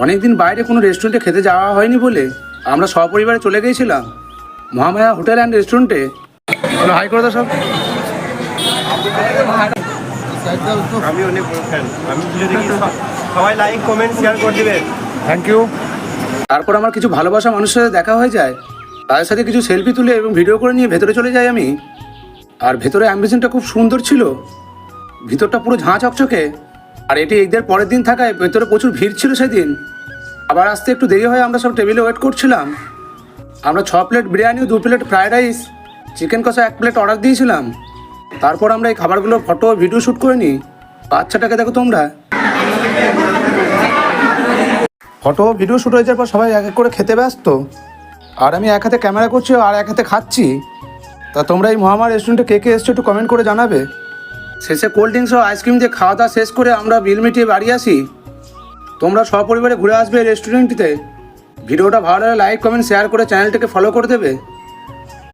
অনেকদিন বাইরে কোনো রেস্টুরেন্টে খেতে যাওয়া হয়নি বলে আমরা সপরিবারে চলে গিয়েছিলাম মহামায়া হোটেল অ্যান্ড রেস্টুরেন্টে। হাই করে দাও সব। আমি অনেক বড় ফ্যান, আমি ভিডিও দেখি, সবাই লাইক কমেন্ট শেয়ার করে দেবে। Thank you. তারপর আমার কিছু ভালোবাসা মানুষের সাথে দেখা হয়ে যায়, তাদের সাথে কিছু সেলফি তুলে এবং ভিডিও করে নিয়ে ভেতরে চলে যাই আমি। আর ভেতরে অ্যাম্বিয়েন্সটা খুব সুন্দর ছিল, ভিতরটা পুরো ঝাঁ চকচকে। আর এটি ঈদের পরের দিন থাকায় ভেতরে প্রচুর ভিড় ছিল সেদিন। আবার আসতে একটু দেরি হয়ে আমরা সব টেবিলে ওয়েট করছিলাম। আমরা 6 plate biryani, 2 plate fried rice, chicken কষা 1 প্লেট অর্ডার দিয়েছিলাম। তারপর আমরা এই খাবারগুলোর ফটো ভিডিও শ্যুট করে নিই। বাচ্চাটাকে দেখো তোমরা। ফটো ভিডিও শ্যুট হয়ে যাওয়ার পর সবাই এক এক করে খেতে ব্যস্ত, আর আমি এক হাতে ক্যামেরা করছি আর এক হাতে খাচ্ছি। তা তোমরা এই মহামায়া রেস্টুরেন্টে কে কে এসছো একটু কমেন্ট করে জানাবে। শেষে কোল্ড ড্রিঙ্কস ও আইসক্রিম দিয়ে খাওয়া দাওয়া শেষ করে আমরা বিল মিটিয়ে বাড়ি আসি। তোমরা সপরিবারে ঘুরে আসবে এই রেস্টুরেন্টটিতে। ভিডিওটা ভালো লাগলে লাইক কমেন্ট শেয়ার করে চ্যানেলটাকে ফলো করে দেবে।